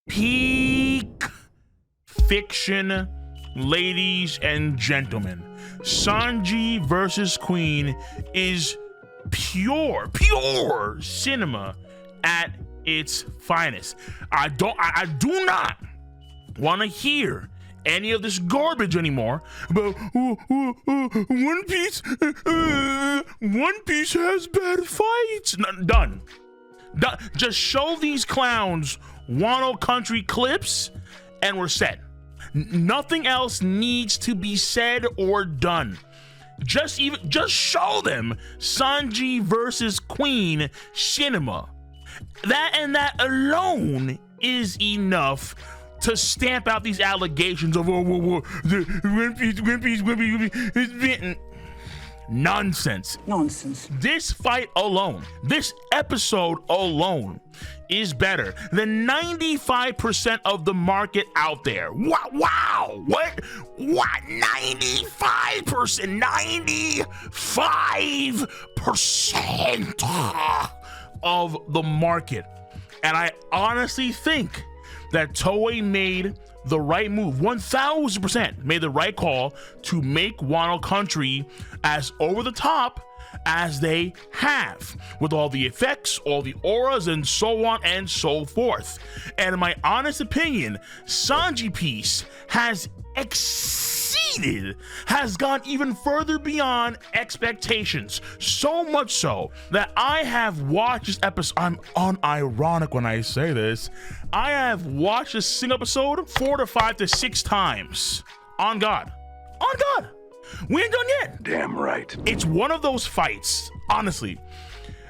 Peak fiction, ladies and gentlemen. Sanji versus Queen is pure cinema at its finest. I do not want to hear any of this garbage anymore about One Piece has bad fights. Done. Just show these clowns Wano Country clips and we're set. Nothing else needs to be said or done. Just show them Sanji versus Queen cinema. That alone is enough to stamp out these allegations of One Piece. Nonsense. This fight alone, this episode alone, is better than 95% of the market out there. Wow. What? 95%? 95% of the market. And I honestly think that Toei made the right move, 1000% made the right call to make Wano Country as over the top as they have, with all the effects, all the auras, and so on and so forth. And in my honest opinion, Sanji piece has gone even further beyond expectations. So much so that I have watched this episode. I'm unironic when I say this. I have watched this single episode 4 to 5 to 6 times. On God. We ain't done yet. Damn right. It's one of those fights, honestly,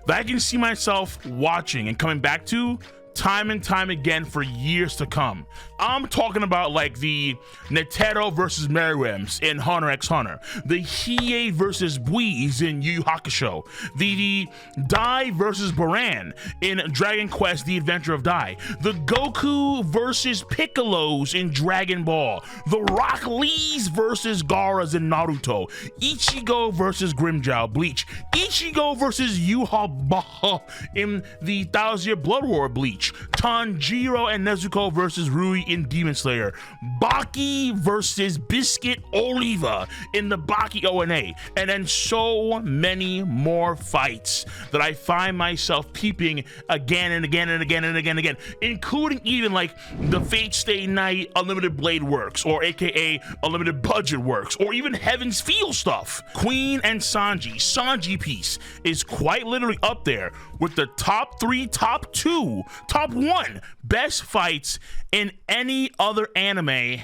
that I can see myself watching and coming back to time and time again for years to come. I'm talking about like the Netero versus Meriwether in Hunter x Hunter, the Hiei versus Buies in Yu Yu Hakusho, the Dai versus Baran in Dragon Quest: The Adventure of Dai, the Goku versus Piccolos in Dragon Ball, the Rock Lees versus Gaara's in Naruto, Ichigo versus Grimmjow Bleach, Ichigo versus Yhwach in the Thousand Year Blood War Bleach, Tanjiro and Nezuko versus Rui in Demon Slayer, Baki versus Biscuit Oliva in the Baki ONA, and then so many more fights that I find myself peeping again and again and again and again and again, including even like the Fate Stay Night Unlimited Blade Works, or aka Unlimited Budget Works, or even Heaven's Feel stuff. Queen and Sanji piece is quite literally up there with the top 3, top 2, top 1 best fights in any other anime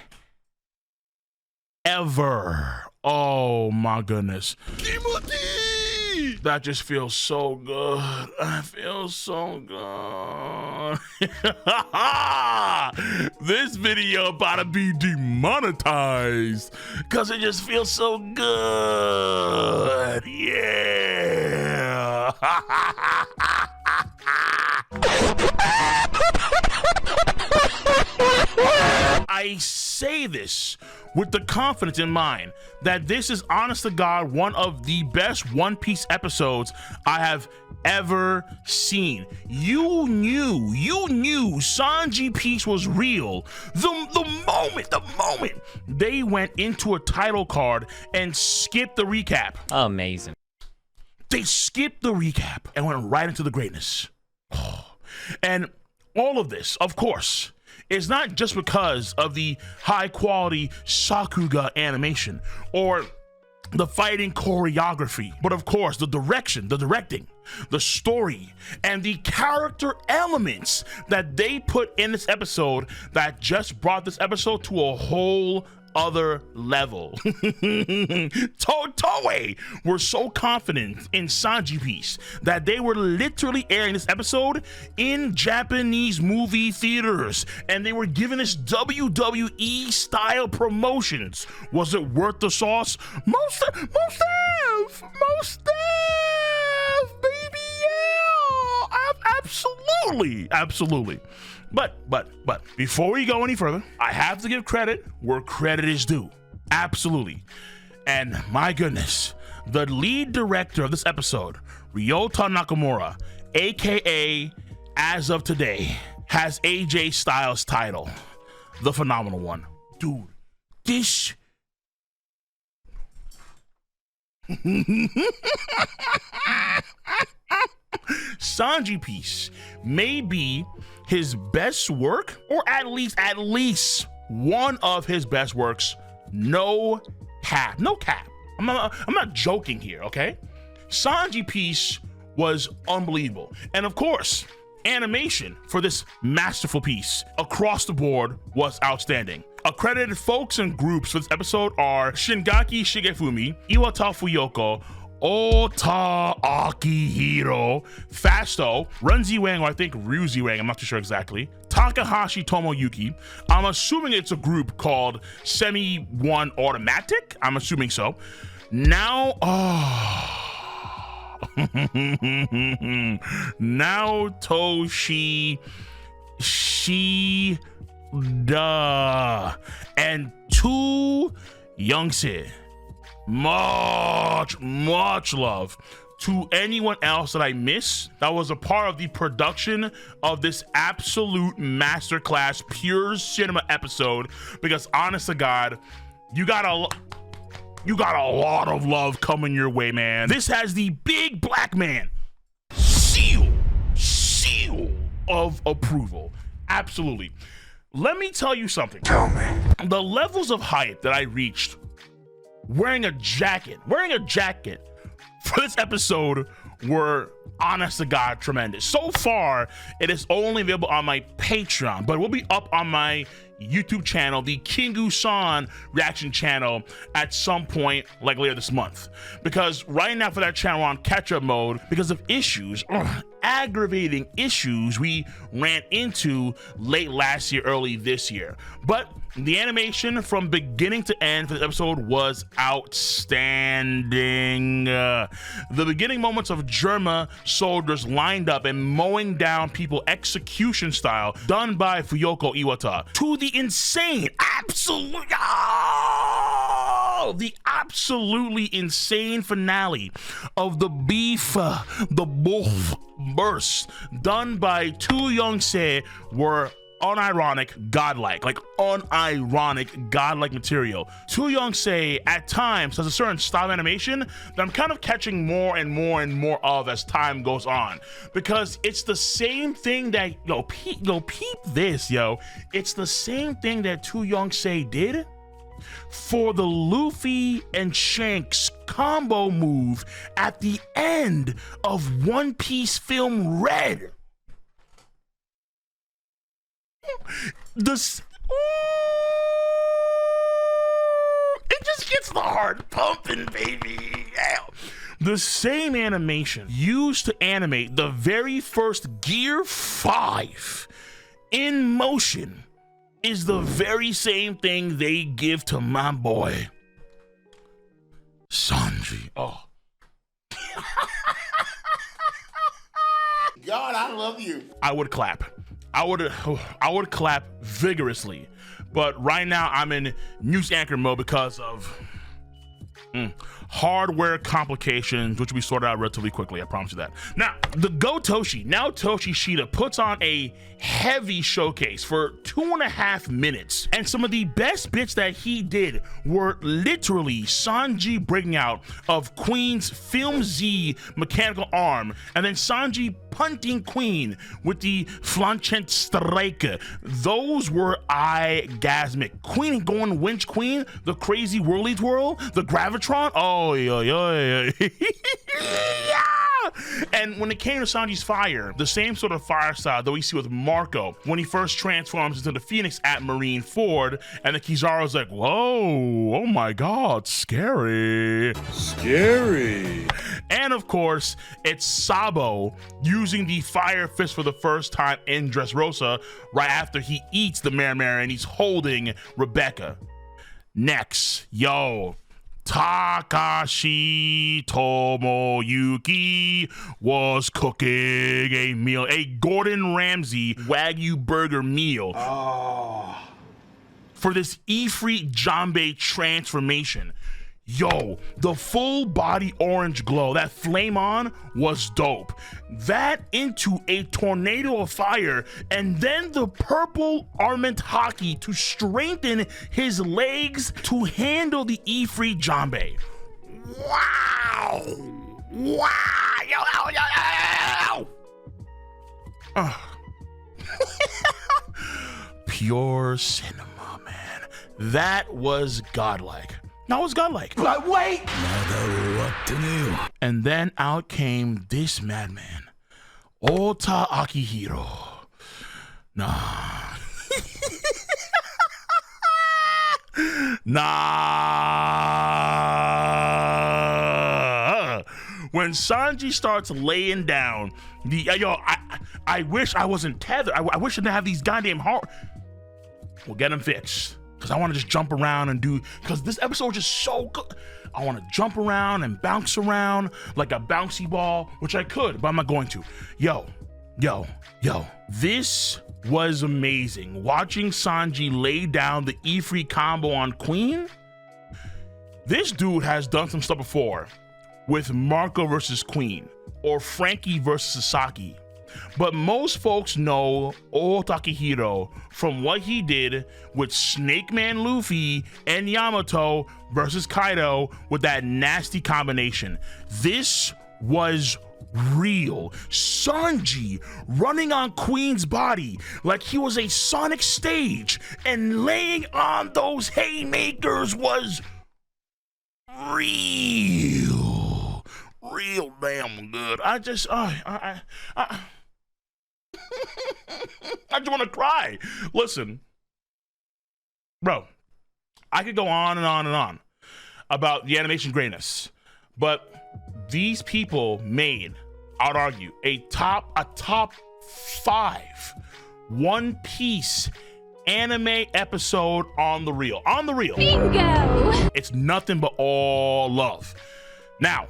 ever. Oh my goodness. That just feels so good. I feel so good. This video about to be demonetized because it just feels so good. Yeah. I say this with the confidence in mind that this is, honest to God, one of the best One Piece episodes I have ever seen. You knew Sanji piece was real the moment they went into a title card and skipped the recap. Amazing. They skipped the recap and went right into the greatness. And all of this, of course, is not just because of the high quality Sakuga animation or the fighting choreography, but of course the directing, the story, and the character elements that they put in this episode that just brought this episode to a whole other level. Toei were so confident in Sanji piece that they were literally airing this episode in Japanese movie theaters, and they were giving this WWE style promotions. Was it worth the sauce? Most deaf, baby, yeah, absolutely. But before we go any further, I have to give credit where credit is due. Absolutely. And my goodness, the lead director of this episode, Ryota Nakamura, aka as of today, has AJ Styles' title, the phenomenal one. Dude, this Sanji piece may be his best work, or at least one of his best works. No cap. I'm not joking here, okay? Sanji piece was unbelievable. And of course, animation for this masterful piece across the board was outstanding. Accredited folks and groups for this episode are Shingaki Shigefumi, Iwata Fuyoko, Ota Akihiro, Fasto, Runzi Wang, or I think Ryuzi Wang, I'm not too sure exactly, Takahashi Tomoyuki. I'm assuming it's a group called Semi One Automatic. I'm assuming so. Now, now Toshi Shida and two Youngse. Much love to anyone else that I miss that was a part of the production of this absolute masterclass pure cinema episode, because honest to God, you got a lot of love coming your way, man. This has the big black man seal of approval. Absolutely. Let me tell you something. Tell me. The levels of hype that I reached wearing a jacket for this episode were, honest to God, tremendous. So far, it is only available on my Patreon, but it will be up on my YouTube channel, the Kingu-san reaction channel, at some point like later this month. Because right now for that channel, we're on catch-up mode because of issues, aggravating issues we ran into late last year, early this year. But the animation from beginning to end for the episode was outstanding. The beginning moments of Germa soldiers lined up and mowing down people execution style, done by Fuyoko Iwata, to the insane, the absolutely insane finale of the wolf burst, done by two Youngse, were unironic, godlike material. Tu Youngse at times has a certain style of animation that I'm kind of catching more and more of as time goes on, because it's the same thing that peep this, it's the same thing that Tu Youngse did for the Luffy and Shanks combo move at the end of One Piece film Red. It just gets the heart pumping, baby. Yeah. The same animation used to animate the very first Gear 5 in motion is the very same thing they give to my boy Sanji. Oh. God, I love you. I would clap. I would clap vigorously, but right now I'm in news anchor mode because of hardware complications, which we sorted out relatively quickly. I promise you that. Now, Toshi Shida puts on a heavy showcase for 2.5 minutes, and some of the best bits that he did were literally Sanji breaking out of Queen's Film Z mechanical arm, and then Sanji punting Queen with the flanchent strike. Those were eye-gasmic. Queen going winch Queen, the crazy whirly twirl, the gravitron. Oh yeah. And when it came to Sanji's fire, the same sort of fire style that we see with Marco when he first transforms into the Phoenix at Marine Ford, and the Kizaru's like, whoa, oh my God, scary. And of course, it's Sabo using the fire fist for the first time in Dressrosa right after he eats the Mare and he's holding Rebecca. Next, Takashi Tomoyuki was cooking a meal, a Gordon Ramsay Wagyu burger meal for this Ifrit Jambe transformation, Yo, the full body orange glow, that flame on was dope. That into a tornado of fire, and then the purple armament hockey to strengthen his legs to handle the Ifrit Jambe. Wow! Wow! Yo, yo, yo, yo, yo. Pure cinema, man. That was godlike. That was godlike. But wait! And then out came this madman, Ota Akihiro. Nah. Nah. When Sanji starts laying down, I wish I wasn't tethered. I wish I didn't have these goddamn heart. We'll get them fixed. Because I want to just jump around and do, because this episode is just so good. I want to jump around and bounce around like a bouncy ball, which I could, but I'm not going to. Yo. This was amazing. Watching Sanji lay down the Ifrit combo on Queen. This dude has done some stuff before with Marco versus Queen or Frankie versus Sasaki. But most folks know Takahiro from what he did with Snake Man Luffy and Yamato versus Kaido with that nasty combination. This was real. Sanji running on Queen's body like he was a sonic stage and laying on those haymakers was real damn good. I just want to cry. Listen, bro, I could go on and on and on about the animation greatness, but these people made, I'd argue, a top 5 One Piece anime episode on the reel. Bingo! It's nothing but all love. Now,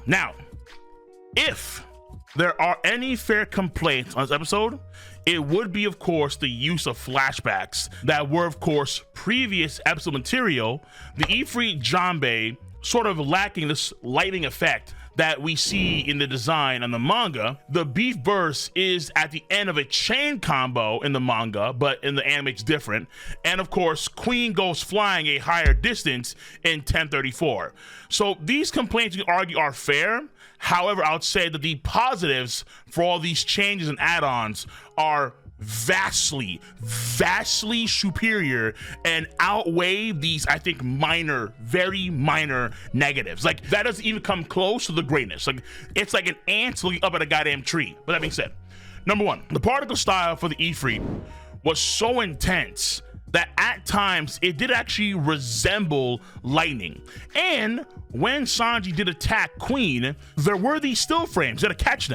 if there are any fair complaints on this episode, it would be, of course, the use of flashbacks that were, of course, previous episode material, the Ifrit Jambe sort of lacking this lighting effect that we see in the design on the manga. The beef burst is at the end of a chain combo in the manga, but in the anime it's different. And of course, Queen goes flying a higher distance in 1034. So these complaints, you can argue, are fair. However, I would say that the positives for all these changes and add-ons are vastly superior and outweigh these, I think, very minor negatives. Like, that doesn't even come close to the greatness. Like, it's like an ant looking up at a goddamn tree. But that being said, number one, the particle style for the Ifrit was so intense that at times it did actually resemble lightning. And when Sanji did attack Queen, there were these still frames. You gotta catch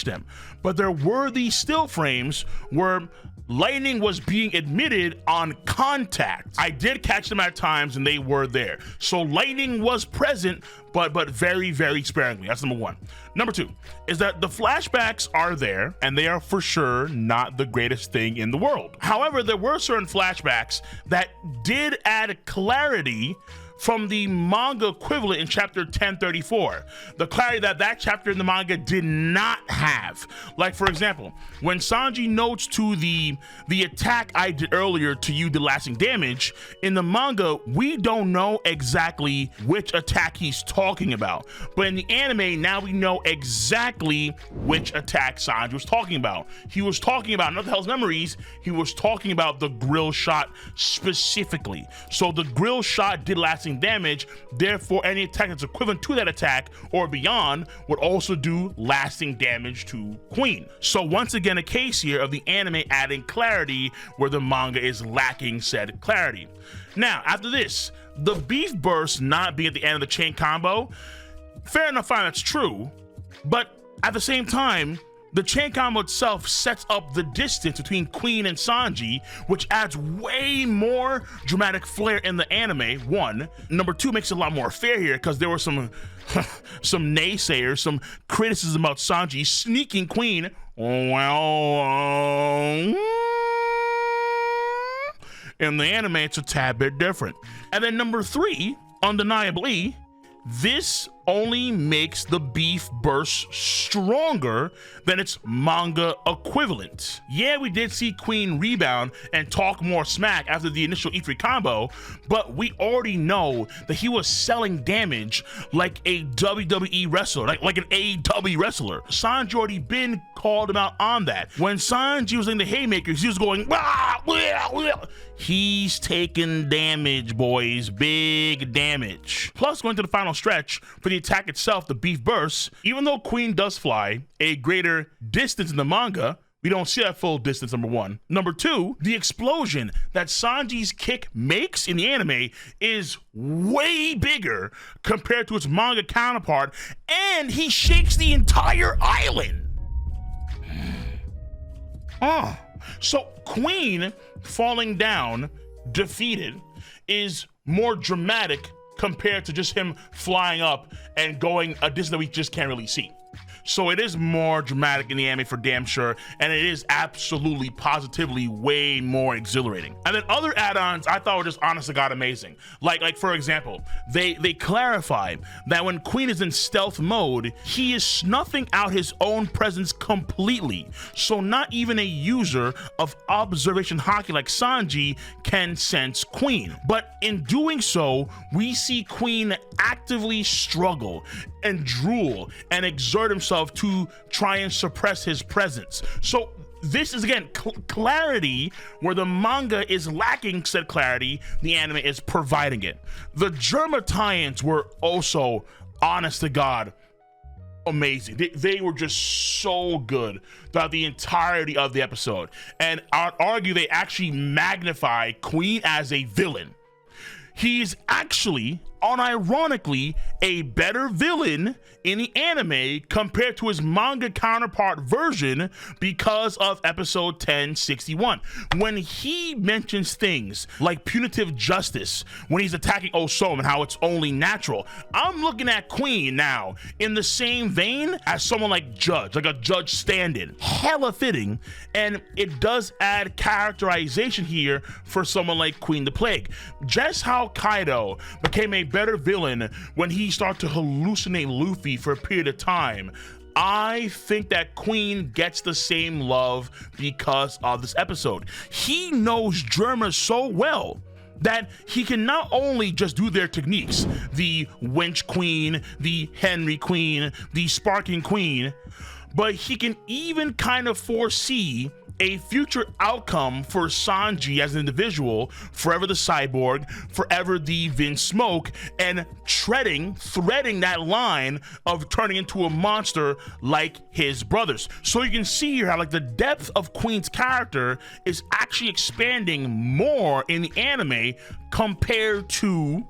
them. But there were these still frames where lightning was being emitted on contact. I did catch them at times and they were there. So lightning was present, but very, very sparingly. That's number one. Number two is that the flashbacks are there and they are for sure not the greatest thing in the world. However, there were certain flashbacks that did add clarity from the manga equivalent in chapter 1034. The clarity that chapter in the manga did not have. Like, for example, when Sanji notes to the attack I did earlier to you did lasting damage, in the manga, we don't know exactly which attack he's talking about. But in the anime, now we know exactly which attack Sanji was talking about. He was talking about, not the hell's memories, he was talking about the grill shot specifically. So the grill shot did lasting damage, therefore any attack that's equivalent to that attack or beyond would also do lasting damage to Queen. So once again, a case here of the anime adding clarity where the manga is lacking said clarity. Now, after this, the beef burst not being at the end of the chain combo, fair enough, fine, that's true, but at the same time, the chain combo itself sets up the distance between Queen and Sanji, which adds way more dramatic flair in the anime, one. Number two, makes it a lot more fair here because there were some naysayers, some criticism about Sanji sneaking Queen. Well, in the anime, it's a tad bit different. And then number three, undeniably, this only makes the beef burst stronger than its manga equivalent. Yeah, we did see Queen rebound and talk more smack after the initial E3 combo, but we already know that he was selling damage like a WWE wrestler, like an AEW wrestler. Sanji already been called him out on that. When Sanji was in the haymakers, he was going, "Wah, wah, wah." He's taking damage, boys, big damage. Plus, going to the final stretch, for the attack itself, the beef burst, even though Queen does fly a greater distance in the manga, we don't see that full distance, number one. Number two, the explosion that Sanji's kick makes in the anime is way bigger compared to its manga counterpart, and he shakes the entire island. So Queen falling down, defeated, is more dramatic compared to just him flying up and going a distance that we just can't really see. So it is more dramatic in the anime for damn sure, and it is absolutely, positively way more exhilarating. And then other add-ons I thought were just honest to God amazing. Like for example, they clarify that when Queen is in stealth mode, he is snuffing out his own presence completely. So not even a user of observation haki like Sanji can sense Queen. But in doing so, we see Queen actively struggle and drool and exert himself to try and suppress his presence. So this is again clarity where the manga is lacking said clarity, the anime is providing it. The Germa tie-ins were also, honest to God, amazing. They were just so good throughout the entirety of the episode. And I'd argue they actually magnify Queen as a villain. He's actually, unironically, a better villain in the anime compared to his manga counterpart version because of episode 1061. When he mentions things like punitive justice, when he's attacking Osom and how it's only natural, I'm looking at Queen now in the same vein as someone like Judge, like a Judge stand-in. Hella fitting, and it does add characterization here for someone like Queen the Plague. Just how Kaido became a better villain when he started to hallucinate Luffy for a period of time, I think that Queen gets the same love because of this episode. He knows Germa so well that he can not only just do their techniques, the Wench Queen, the Henry Queen, the Sparking Queen, but he can even kind of foresee a future outcome for Sanji as an individual, forever the cyborg, forever the Vin Smoke, and threading that line of turning into a monster like his brothers. So you can see here how like the depth of Queen's character is actually expanding more in the anime compared to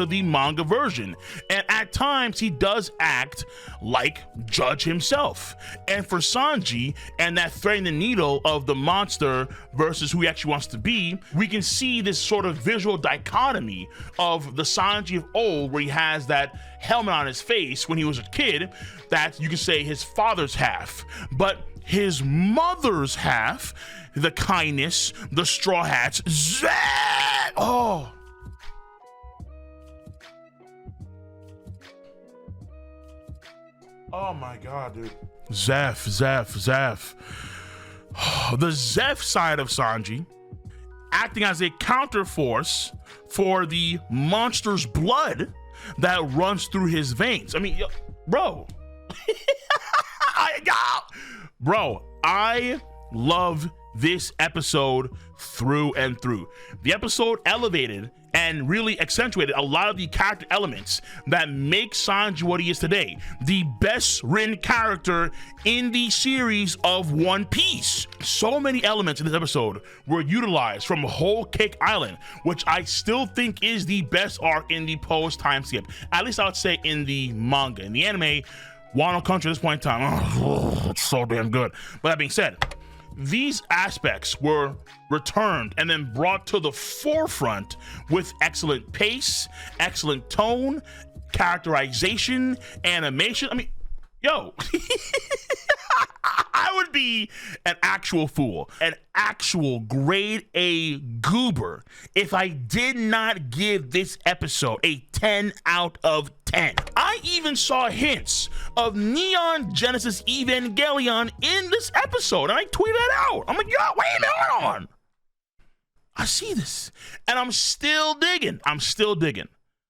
the manga version. And at times he does act like Judge himself. And for Sanji and that threading the needle of the monster versus who he actually wants to be, we can see this sort of visual dichotomy of the Sanji of old, where he has that helmet on his face when he was a kid, that you can say his father's half, but his mother's half, the kindness, the straw hats, oh my God, dude. Zeph. The Zeph side of Sanji, acting as a counterforce for the monster's blood that runs through his veins. I mean, bro. I love this episode through and through. The episode elevated and really accentuated a lot of the character elements that make Sanji what he is today, the best written character in the series of One Piece. So many elements in this episode were utilized from Whole Cake Island, which I still think is the best arc in the post time skip. At least I would say in the manga. In the anime, Wano Country at this point in time, it's so damn good. But that being said, these aspects were returned and then brought to the forefront with excellent pace, excellent tone, characterization, animation. I mean, yo, I would be an actual fool, an actual grade A goober if I did not give this episode a 10 out of 10. I even saw hints of Neon Genesis Evangelion in this episode, and I tweeted it out. I'm like, yo, wait a minute, hold on. I see this, and I'm still digging.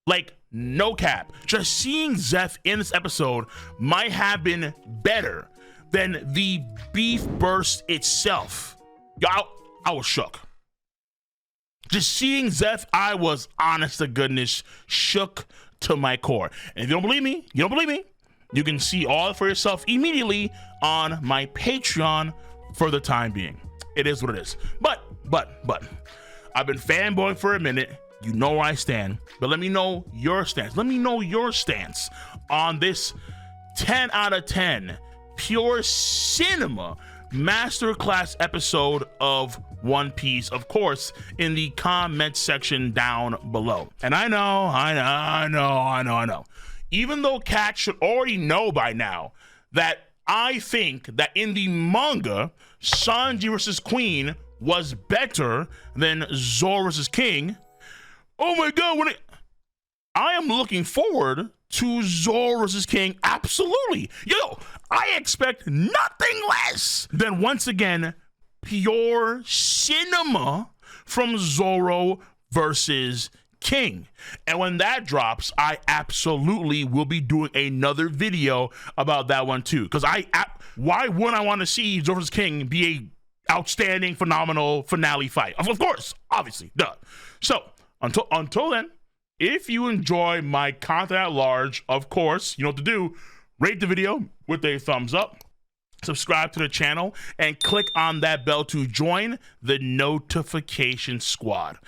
Like, no cap. Just seeing Zeph in this episode might have been better than the beef burst itself. I was shook. Just seeing Zeph, I was, honest to goodness, shook to my core. And if you don't believe me, you can see all for yourself immediately on my Patreon for the time being. It is what it is. But, I've been fanboying for a minute. You know where I stand, but let me know your stance. Let me know your stance on this 10 out of 10 pure cinema masterclass episode of One Piece, of course, in the comment section down below. And I know. Even though Kat should already know by now that I think that in the manga, Sanji versus Queen was better than Zoro versus King. Oh my God, I am looking forward to Zoro versus King, absolutely. Yo, I expect nothing less than, once again, pure cinema from Zoro versus King. And when that drops, I absolutely will be doing another video about that one too. Because why wouldn't I want to see Zoro versus King be a outstanding, phenomenal finale fight? Of course, obviously, duh. So until then, if you enjoy my content at large, of course, you know what to do. Rate the video with a thumbs up, subscribe to the channel, and click on that bell to join the notification squad.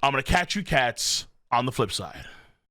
I'm going to catch you cats on the flip side.